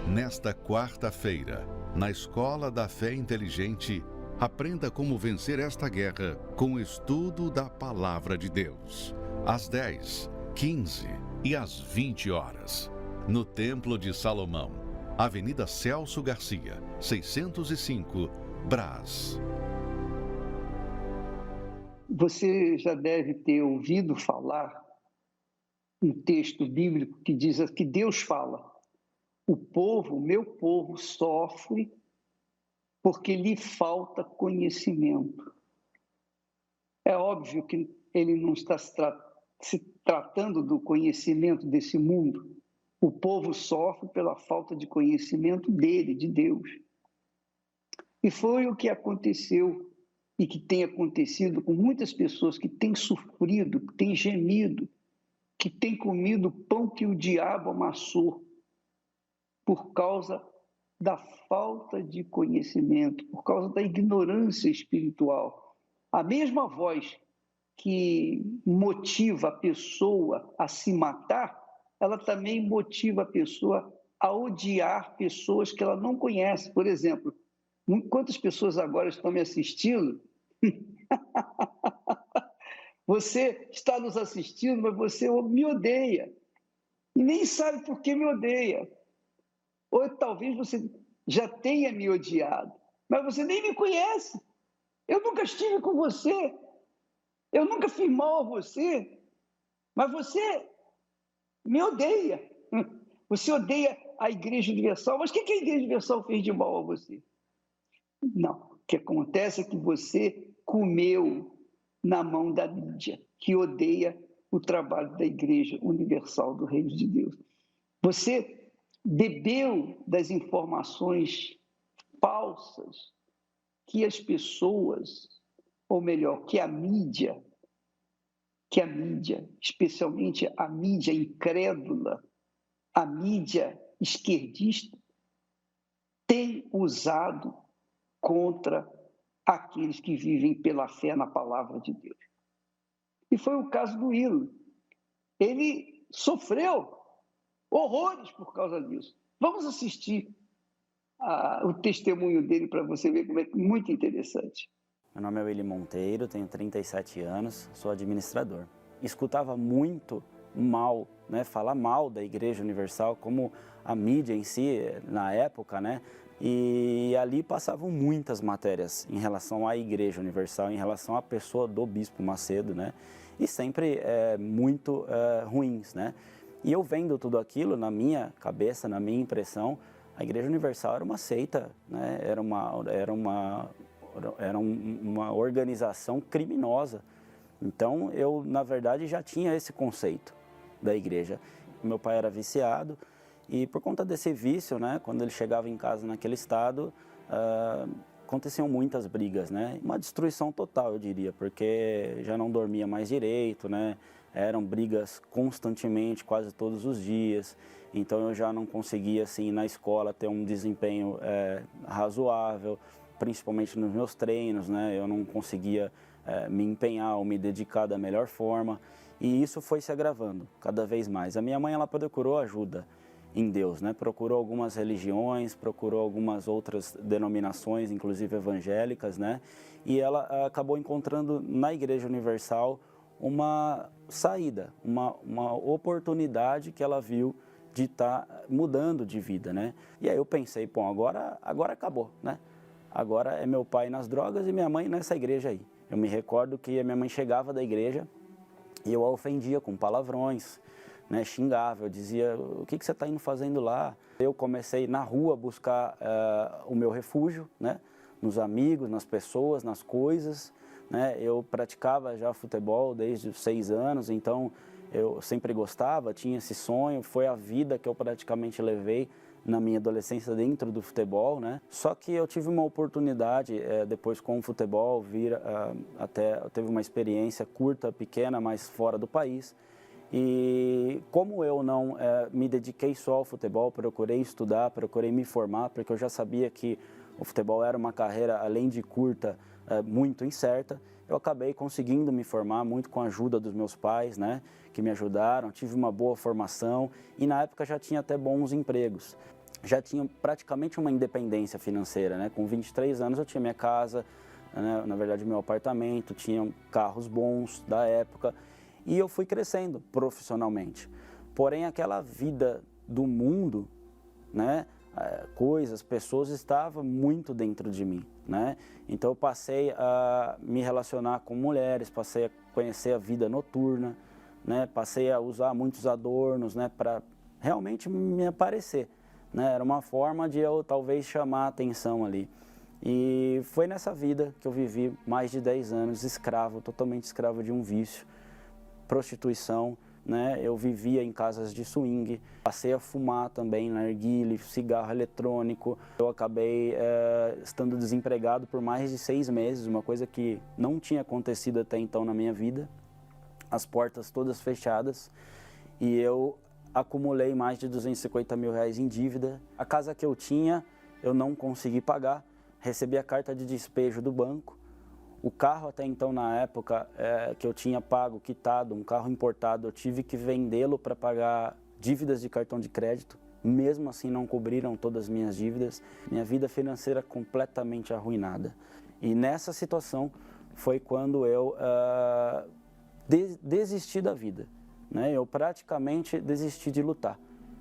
Nesta quarta-feira, na Escola da Fé Inteligente, aprenda como vencer esta guerra com o estudo da Palavra de Deus. Às 10, 15 e às 20 horas, no Templo de Salomão, Avenida Celso Garcia, 605, Brás. Você já deve ter ouvido falar um texto bíblico que diz que Deus fala: o povo, meu povo, sofre porque lhe falta conhecimento. É óbvio que ele não está se tratando do conhecimento desse mundo. O povo sofre pela falta de conhecimento dele, de Deus. E foi o que aconteceu e que tem acontecido com muitas pessoas que têm sofrido, que têm gemido, que têm comido o pão que o diabo amassou por causa da falta de conhecimento, por causa da ignorância espiritual. A mesma voz que motiva a pessoa a se matar, ela também motiva a pessoa a odiar pessoas que ela não conhece. Por exemplo, quantas pessoas agora estão me assistindo? Você está nos assistindo, mas você me odeia. E nem sabe por que me odeia. Ou talvez você já tenha me odiado, mas você nem me conhece. Eu nunca estive com você. Eu nunca fiz mal a você. Mas você me odeia. Você odeia a Igreja Universal. Mas o que a Igreja Universal fez de mal a você? Não. O que acontece é que você comeu na mão da mídia, que odeia o trabalho da Igreja Universal do Reino de Deus. Você bebeu das informações falsas que as pessoas, ou melhor, que a mídia, especialmente a mídia incrédula, a mídia esquerdista, tem usado contra aqueles que vivem pela fé na palavra de Deus. E foi o caso do Hilo. Ele sofreu horrores por causa disso. Vamos assistir o testemunho dele para você ver como é muito interessante. Meu nome é Willy Monteiro, tenho 37 anos, sou administrador. Escutava muito mal, falar mal da Igreja Universal, como a mídia em si, na época, e ali passavam muitas matérias em relação à Igreja Universal, em relação à pessoa do Bispo Macedo, e sempre muito ruins, E eu vendo tudo aquilo, na minha cabeça, na minha impressão, a Igreja Universal era uma seita, era uma organização criminosa. Então, eu, na verdade, já tinha esse conceito da igreja. Meu pai era viciado e, por conta desse vício, quando ele chegava em casa naquele estado, aconteciam muitas brigas, né? Uma destruição total, eu diria, porque já não dormia mais direito, né? Eram brigas constantemente, quase todos os dias. Então eu já não conseguia, assim, na escola ter um desempenho razoável, principalmente nos meus treinos, né? Eu não conseguia me empenhar ou me dedicar da melhor forma. E isso foi se agravando cada vez mais. A minha mãe, ela procurou ajuda em Deus, né? Procurou algumas religiões, procurou algumas outras denominações, inclusive evangélicas, né? E ela acabou encontrando na Igreja Universal uma saída, uma oportunidade que ela viu de estar mudando de vida, né? E aí eu pensei, bom, agora acabou, né? Agora é meu pai nas drogas e minha mãe nessa igreja aí. Eu me recordo que a minha mãe chegava da igreja e eu a ofendia com palavrões, né, xingava, eu dizia, o que você está indo fazendo lá? Eu comecei na rua a buscar o meu refúgio, né, nos amigos, nas pessoas, nas coisas, né? Eu praticava já futebol desde os 6 anos, então eu sempre gostava, tinha esse sonho, foi a vida que eu praticamente levei na minha adolescência dentro do futebol, né? Só que eu tive uma oportunidade, depois com o futebol, teve uma experiência curta, pequena, mas fora do país. E como eu não me dediquei só ao futebol, procurei estudar, procurei me formar, porque eu já sabia que o futebol era uma carreira, além de curta, muito incerta, eu acabei conseguindo me formar muito com a ajuda dos meus pais, né, que me ajudaram, tive uma boa formação e na época já tinha até bons empregos. Já tinha praticamente uma independência financeira, né? Com 23 anos eu tinha minha casa, né, na verdade meu apartamento, tinha carros bons da época. E eu fui crescendo profissionalmente. Porém, aquela vida do mundo, né, coisas, pessoas, estava muito dentro de mim, né? Então eu passei a me relacionar com mulheres, passei a conhecer a vida noturna, né? Passei a usar muitos adornos, né, para realmente me aparecer, né? Era uma forma de eu talvez chamar a atenção ali. E foi nessa vida que eu vivi mais de 10 anos, escravo, totalmente escravo de um vício. Prostituição, né? Eu vivia em casas de swing, passei a fumar também, narguilé, cigarro eletrônico. Eu acabei estando desempregado por mais de 6 meses, uma coisa que não tinha acontecido até então na minha vida. As portas todas fechadas e eu acumulei mais de R$250 mil em dívida. A casa que eu tinha, eu não consegui pagar, recebi a carta de despejo do banco. O carro até então, na época, que eu tinha pago, quitado, um carro importado, eu tive que vendê-lo para pagar dívidas de cartão de crédito. Mesmo assim, não cobriram todas as minhas dívidas. Minha vida financeira completamente arruinada. E nessa situação foi quando eu desisti da vida, né? Eu praticamente desisti de lutar.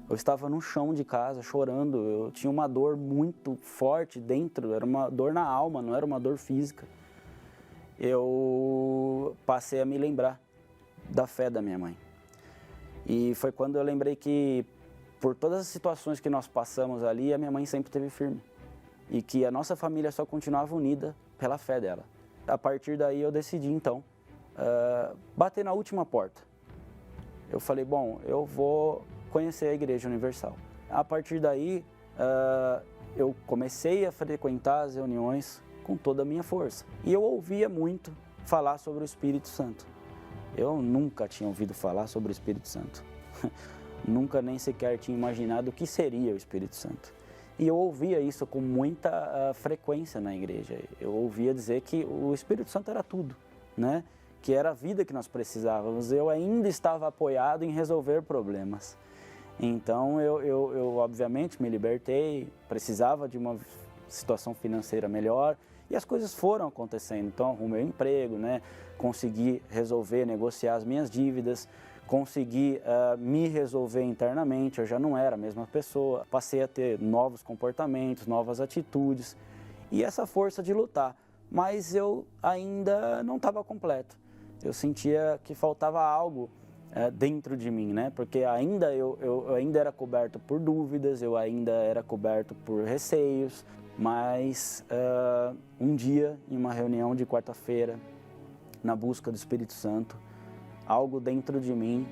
Eu estava no chão de casa, chorando. Eu tinha uma dor muito forte dentro, era uma dor na alma, não era uma dor física. Eu passei a me lembrar da fé da minha mãe. E foi quando eu lembrei que, por todas as situações que nós passamos ali, a minha mãe sempre esteve firme. E que a nossa família só continuava unida pela fé dela. A partir daí eu decidi, então, bater na última porta. Eu falei, bom, eu vou conhecer a Igreja Universal. A partir daí, eu comecei a frequentar as reuniões com toda a minha força. E eu ouvia muito falar sobre o Espírito Santo. Eu nunca tinha ouvido falar sobre o Espírito Santo. Nunca nem sequer tinha imaginado o que seria o Espírito Santo. E eu ouvia isso com muita frequência na igreja. Eu ouvia dizer que o Espírito Santo era tudo, né? Que era a vida que nós precisávamos. Eu ainda estava apoiado em resolver problemas. Então eu obviamente me libertei, precisava de uma situação financeira melhor. E as coisas foram acontecendo, então arrumei um emprego, né? Consegui resolver, negociar as minhas dívidas, consegui me resolver internamente, eu já não era a mesma pessoa, passei a ter novos comportamentos, novas atitudes e essa força de lutar, mas eu ainda não estava completo, eu sentia que faltava algo dentro de mim, né? Porque ainda eu ainda era coberto por dúvidas, eu ainda era coberto por receios. Mas um dia, em uma reunião de quarta-feira, na busca do Espírito Santo, algo dentro de mim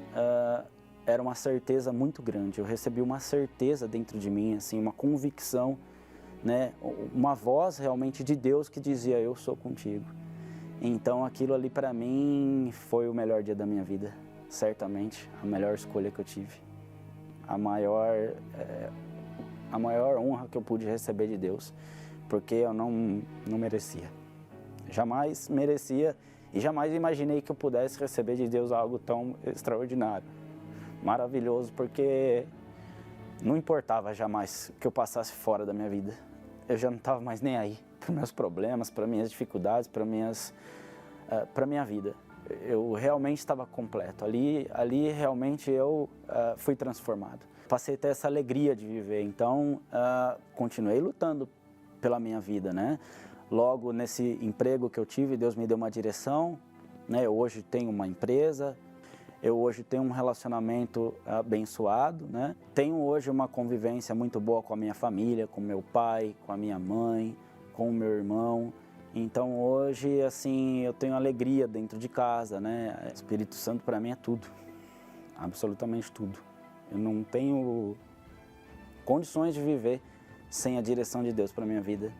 era uma certeza muito grande. Eu recebi uma certeza dentro de mim, assim, uma convicção né, uma voz realmente de Deus que dizia, eu sou contigo. Então aquilo ali para mim foi o melhor dia da minha vida, certamente, a melhor escolha que eu tive, a maior honra que eu pude receber de Deus, porque eu não merecia, jamais merecia e jamais imaginei que eu pudesse receber de Deus algo tão extraordinário, maravilhoso, porque não importava jamais que eu passasse fora da minha vida, eu já não estava mais nem aí para os meus problemas, para minhas dificuldades, para minha vida. Eu realmente estava completo, ali realmente eu fui transformado. Passei a ter essa alegria de viver, então continuei lutando pela minha vida, né? Logo nesse emprego que eu tive, Deus me deu uma direção, né? Eu hoje tenho uma empresa, eu hoje tenho um relacionamento abençoado, né? Tenho hoje uma convivência muito boa com a minha família, com meu pai, com a minha mãe, com o meu irmão. Então hoje, assim, eu tenho alegria dentro de casa, né? O Espírito Santo para mim é tudo, absolutamente tudo. Eu não tenho condições de viver sem a direção de Deus para minha vida.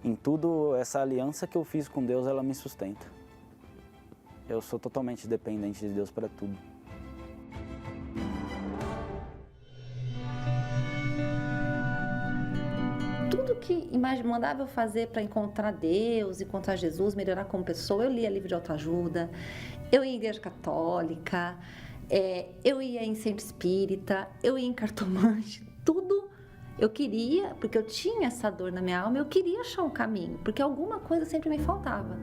Em tudo, essa aliança que eu fiz com Deus, ela me sustenta. Eu sou totalmente dependente de Deus para tudo. Tudo que mandava eu fazer para encontrar Deus, encontrar Jesus, melhorar como pessoa, eu lia livro de autoajuda, eu ia em igreja católica, eu ia em centro espírita, eu ia em cartomante, tudo eu queria, porque eu tinha essa dor na minha alma, eu queria achar um caminho, porque alguma coisa sempre me faltava.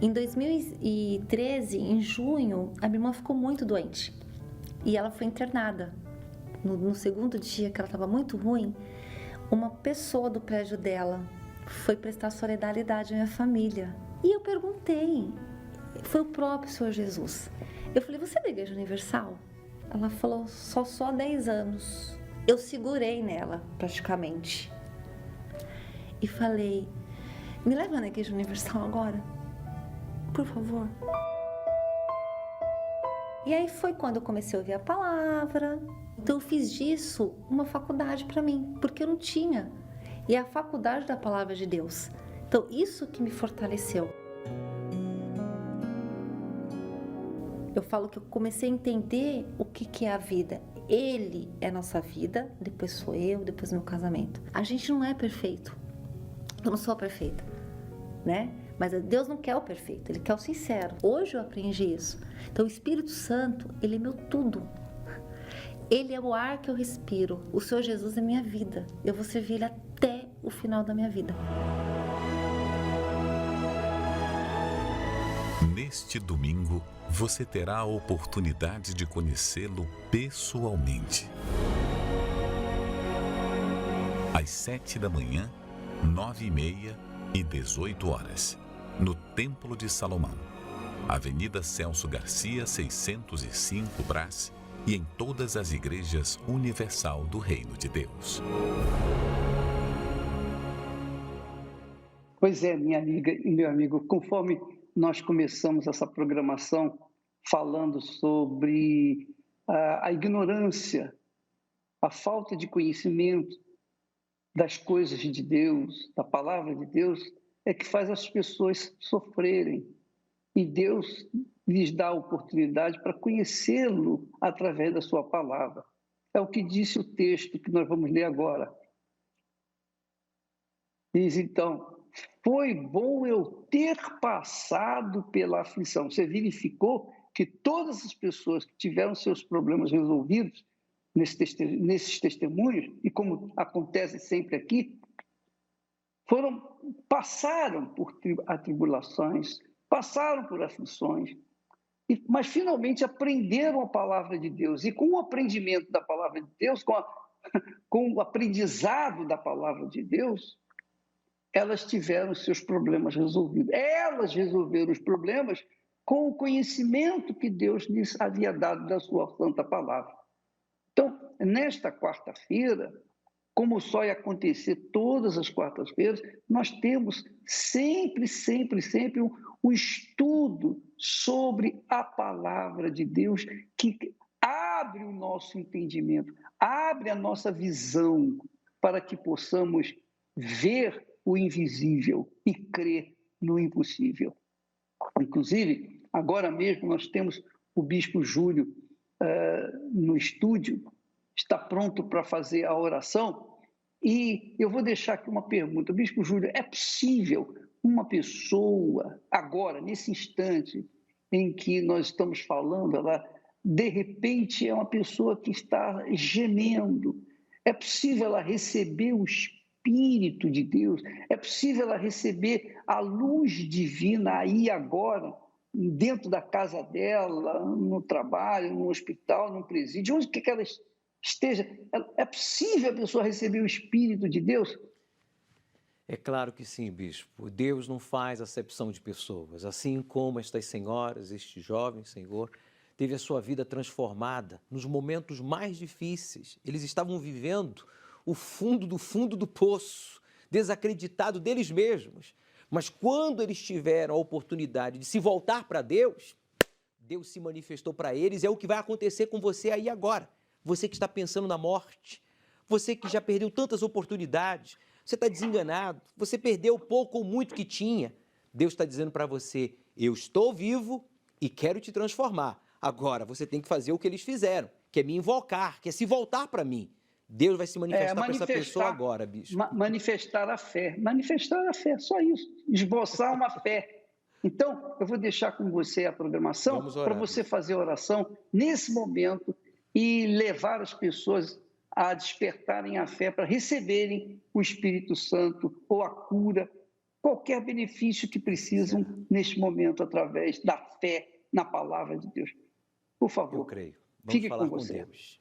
Em 2013, em junho, a minha irmã ficou muito doente e ela foi internada. No segundo dia, que ela estava muito ruim, uma pessoa do prédio dela foi prestar solidariedade à minha família. E eu perguntei, foi o próprio Senhor Jesus. Eu falei, você é da Igreja Universal? Ela falou, só há 10 anos. Eu segurei nela, praticamente. E falei, me leva na Igreja Universal agora? Por favor. E aí foi quando eu comecei a ouvir a palavra. Então eu fiz disso uma faculdade para mim, porque eu não tinha. E é a faculdade da palavra de Deus. Então isso que me fortaleceu. Eu falo que eu comecei a entender o que é a vida. Ele é a nossa vida, depois sou eu, depois meu casamento. A gente não é perfeito. Eu não sou perfeita, né? Mas Deus não quer o perfeito, Ele quer o sincero. Hoje eu aprendi isso. Então o Espírito Santo, Ele é meu tudo. Ele é o ar que eu respiro. O Senhor Jesus é minha vida. Eu vou servir Ele até o final da minha vida. Neste domingo, você terá a oportunidade de conhecê-lo pessoalmente. Às 7 da manhã, 9h30 e 18 horas, no Templo de Salomão, Avenida Celso Garcia, 605 Brás, e em todas as igrejas universal do Reino de Deus. Pois é, minha amiga e meu amigo, conforme nós começamos essa programação falando sobre a ignorância, a falta de conhecimento das coisas de Deus, da palavra de Deus, é que faz as pessoas sofrerem. E Deus lhes dá a oportunidade para conhecê-lo através da sua palavra. É o que disse o texto que nós vamos ler agora. Diz então, foi bom eu ter passado pela aflição. Você verificou que todas as pessoas que tiveram seus problemas resolvidos nesses testemunhos, e como acontece sempre aqui, passaram por atribulações, passaram por aflições, mas finalmente aprenderam a palavra de Deus. E com o aprendimento da palavra de Deus, com o aprendizado da palavra de Deus, elas tiveram seus problemas resolvidos. Elas resolveram os problemas com o conhecimento que Deus lhes havia dado da sua santa palavra. Então, nesta quarta-feira, como só ia acontecer todas as quartas-feiras, nós temos sempre um estudo sobre a palavra de Deus que abre o nosso entendimento, abre a nossa visão para que possamos ver o invisível e crer no impossível. Inclusive, agora mesmo nós temos o Bispo Júlio no estúdio, está pronto para fazer a oração, e eu vou deixar aqui uma pergunta. Bispo Júlio, é possível uma pessoa, agora, nesse instante em que nós estamos falando, ela de repente é uma pessoa que está gemendo, é possível ela receber o Espírito de Deus, é possível ela receber a luz divina aí agora, dentro da casa dela, no trabalho, no hospital, no presídio, onde quer que ela esteja, é possível a pessoa receber o Espírito de Deus? É claro que sim, bispo. Deus não faz acepção de pessoas. Assim como estas senhoras, este jovem senhor, teve a sua vida transformada nos momentos mais difíceis. Eles estavam vivendo o fundo do poço, desacreditado deles mesmos. Mas quando eles tiveram a oportunidade de se voltar para Deus, Deus se manifestou para eles. É o que vai acontecer com você aí agora. Você que está pensando na morte, você que já perdeu tantas oportunidades, você está desenganado, você perdeu pouco ou muito que tinha. Deus está dizendo para você, eu estou vivo e quero te transformar. Agora, você tem que fazer o que eles fizeram, que é me invocar, que é se voltar para mim. Deus vai se manifestar para essa pessoa agora, bispo. Manifestar a fé, só isso. Esboçar uma fé. Então, eu vou deixar com você a programação para você fazer a oração nesse momento e levar as pessoas a despertarem a fé para receberem o Espírito Santo ou a cura, qualquer benefício que precisam neste momento através da fé na palavra de Deus. Por favor, eu creio. Vamos fique falar com você. Deus.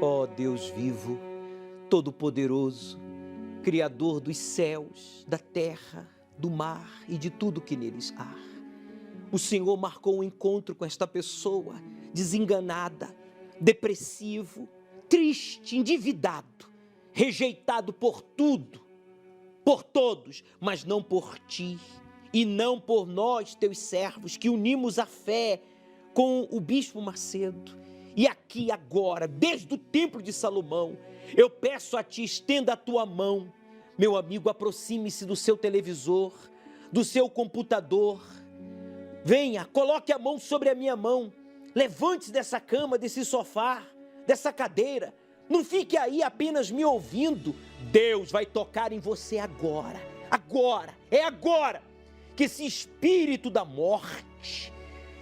Ó Deus vivo, todo-poderoso, Criador dos céus, da terra, do mar e de tudo que neles há. O Senhor marcou um encontro com esta pessoa desenganada, depressivo, triste, endividado, rejeitado por tudo, por todos, mas não por ti e não por nós, teus servos, que unimos a fé com o Bispo Macedo. E aqui agora, desde o Templo de Salomão, eu peço a ti, estenda a tua mão. Meu amigo, aproxime-se do seu televisor, do seu computador. Venha, coloque a mão sobre a minha mão. Levante-se dessa cama, desse sofá, dessa cadeira. Não fique aí apenas me ouvindo. Deus vai tocar em você agora. Agora, é agora que esse espírito da morte,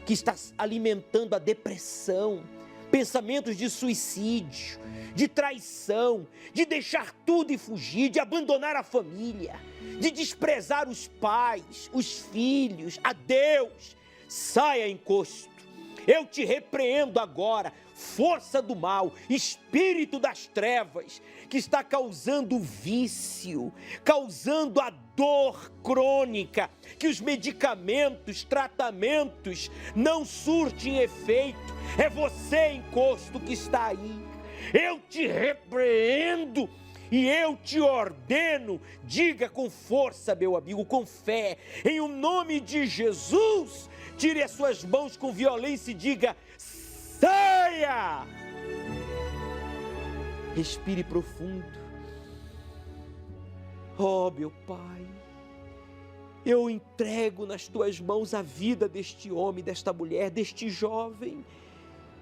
que está alimentando a depressão, pensamentos de suicídio, de traição, de deixar tudo e fugir, de abandonar a família, de desprezar os pais, os filhos, a Deus, saia encosto. Eu te repreendo agora, força do mal, espírito das trevas, que está causando vício, causando a dor crônica, que os medicamentos, tratamentos não surtem efeito. É você, encosto, que está aí. Eu te repreendo e eu te ordeno, diga com força, meu amigo, com fé, em o nome de Jesus, tire as suas mãos com violência e diga, saia! Respire profundo. Oh, meu Pai, eu entrego nas tuas mãos a vida deste homem, desta mulher, deste jovem,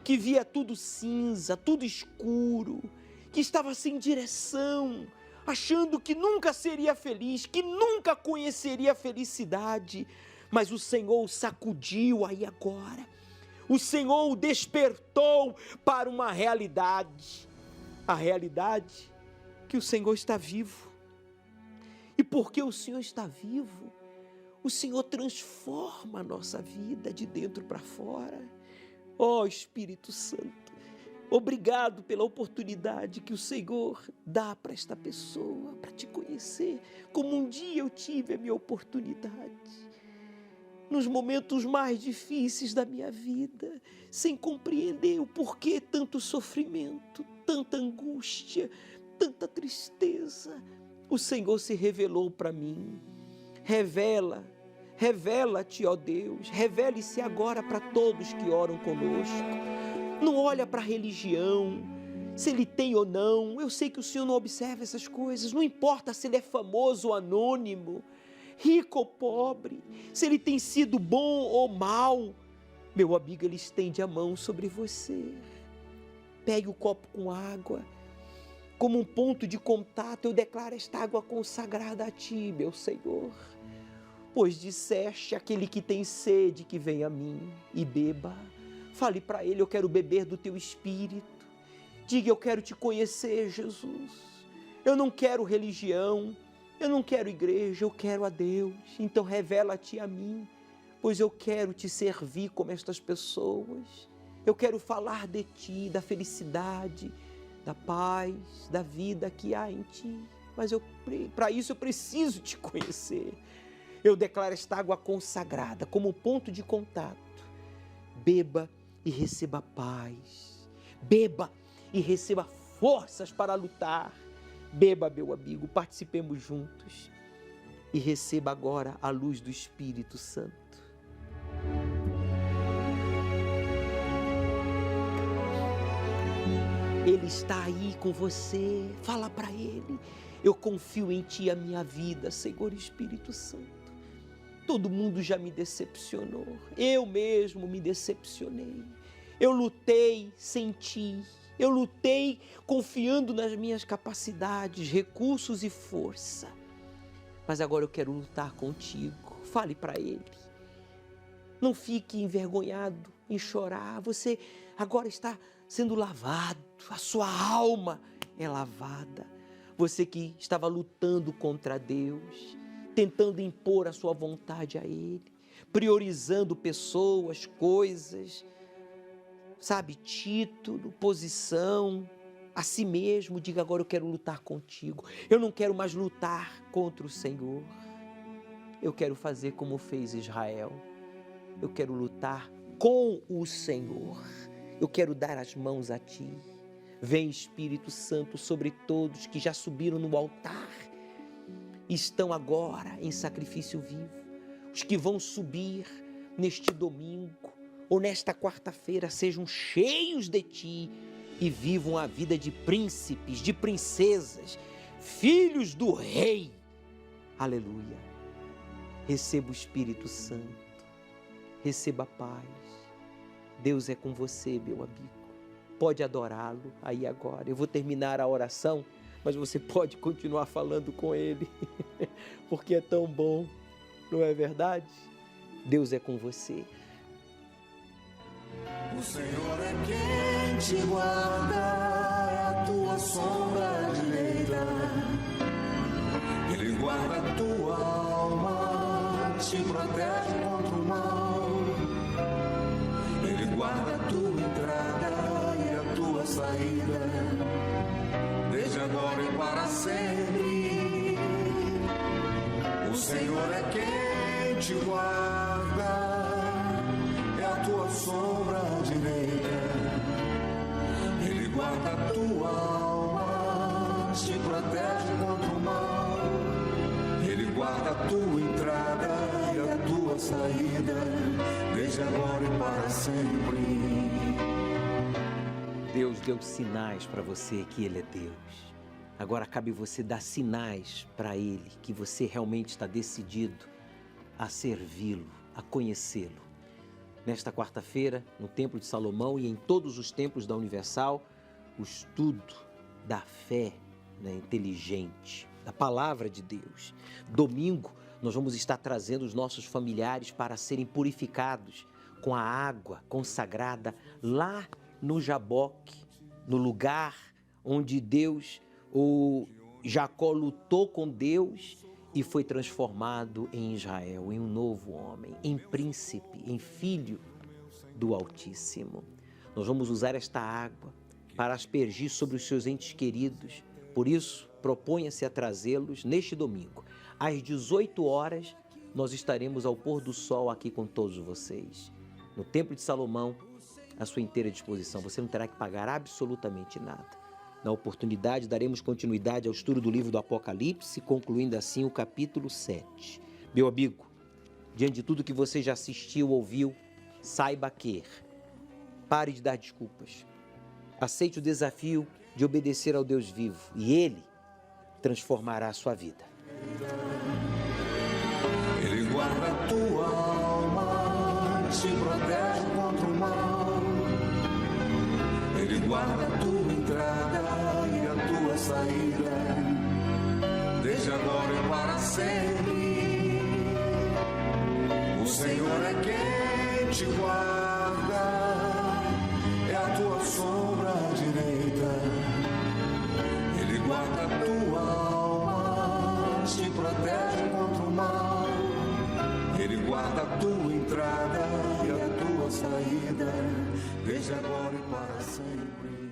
que via tudo cinza, tudo escuro, que estava sem direção, achando que nunca seria feliz, que nunca conheceria a felicidade. Mas o Senhor o sacudiu aí agora. O Senhor o despertou para uma realidade. A realidade que o Senhor está vivo. E porque o Senhor está vivo, o Senhor transforma a nossa vida de dentro para fora. Ó Espírito Santo, obrigado pela oportunidade que o Senhor dá para esta pessoa, para te conhecer, como um dia eu tive a minha oportunidade. Nos momentos mais difíceis da minha vida, sem compreender o porquê tanto sofrimento, tanta angústia, tanta tristeza, o Senhor se revelou para mim. Revela Revela-te, ó Deus, revele-se agora para todos que oram conosco. Não olha para a religião, se ele tem ou não. Eu sei que o Senhor não observa essas coisas. Não importa se ele é famoso ou anônimo, rico ou pobre, se ele tem sido bom ou mal. Meu amigo, ele estende a mão sobre você. Pegue o copo com água. Como um ponto de contato, eu declaro esta água consagrada a ti, meu Senhor. Pois disseste, aquele que tem sede, que venha a mim e beba. Fale para ele, eu quero beber do teu Espírito. Diga, eu quero te conhecer, Jesus. Eu não quero religião, eu não quero igreja, eu quero a Deus. Então revela-te a mim, pois eu quero te servir como estas pessoas. Eu quero falar de ti, da felicidade, da paz, da vida que há em ti. Mas para isso eu preciso te conhecer. Eu declaro esta água consagrada como ponto de contato. Beba e receba paz. Beba e receba forças para lutar. Beba, meu amigo, participemos juntos. E receba agora a luz do Espírito Santo. Ele está aí com você. Fala para ele. Eu confio em ti a minha vida, Senhor Espírito Santo. Todo mundo já me decepcionou. Eu mesmo me decepcionei. Eu lutei sem ti. Eu lutei confiando nas minhas capacidades, recursos e força. Mas agora eu quero lutar contigo. Fale para ele. Não fique envergonhado em chorar. Você agora está sendo lavado. A sua alma é lavada. Você que estava lutando contra Deus, tentando impor a sua vontade a Ele, priorizando pessoas, coisas, sabe, título, posição, a si mesmo. Diga, agora eu quero lutar contigo. Eu não quero mais lutar contra o Senhor. Eu quero fazer como fez Israel. Eu quero lutar com o Senhor. Eu quero dar as mãos a ti. Vem, Espírito Santo, sobre todos que já subiram no altar e estão agora em sacrifício vivo. Os que vão subir neste domingo ou nesta quarta-feira sejam cheios de ti e vivam a vida de príncipes, de princesas, filhos do Rei. Aleluia. Receba o Espírito Santo. Receba a paz. Deus é com você, meu amigo. Pode adorá-lo aí agora. Eu vou terminar a oração, mas você pode continuar falando com Ele, porque é tão bom, não é verdade? Deus é com você. O Senhor é quem te guarda, é a tua sombra direita. Ele guarda a tua alma, te protege contra o mal. Ele guarda a tua entrada e a tua saída, desde agora e para sempre. O Senhor é quem te guarda, é a tua sombra direita. Ele guarda a tua alma, te protege contra o mal. Ele guarda a tua entrada e a tua saída, desde agora e para sempre. Deus deu sinais para você que Ele é Deus. Agora cabe você dar sinais para Ele que você realmente está decidido a servi-lo, a conhecê-lo. Nesta quarta-feira, no Templo de Salomão e em todos os templos da Universal, o estudo da fé, inteligente, da Palavra de Deus. Domingo, nós vamos estar trazendo os nossos familiares para serem purificados com a água consagrada lá no Jaboque, no lugar onde Jacó lutou com Deus e foi transformado em Israel, em um novo homem, em príncipe, em filho do Altíssimo. Nós vamos usar esta água para aspergir sobre os seus entes queridos. Por isso, proponha-se a trazê-los neste domingo. Às 18 horas, nós estaremos ao pôr do sol aqui com todos vocês. No Templo de Salomão, à sua inteira disposição. Você não terá que pagar absolutamente nada. Na oportunidade, daremos continuidade ao estudo do livro do Apocalipse, concluindo assim o capítulo 7. Meu amigo, diante de tudo que você já assistiu, ouviu, saiba que pare de dar desculpas. Aceite o desafio de obedecer ao Deus vivo e Ele transformará a sua vida. Ele guarda a tua alma, te protege contra o mal. Ele guarda a tua entrada e a tua saída, desde agora e para sempre. O Senhor é quem te guarda, é a tua sombra direita. Ele guarda a tua alma, te protege contra o mal. Ele guarda a tua entrada e a tua saída, desde agora e para sempre.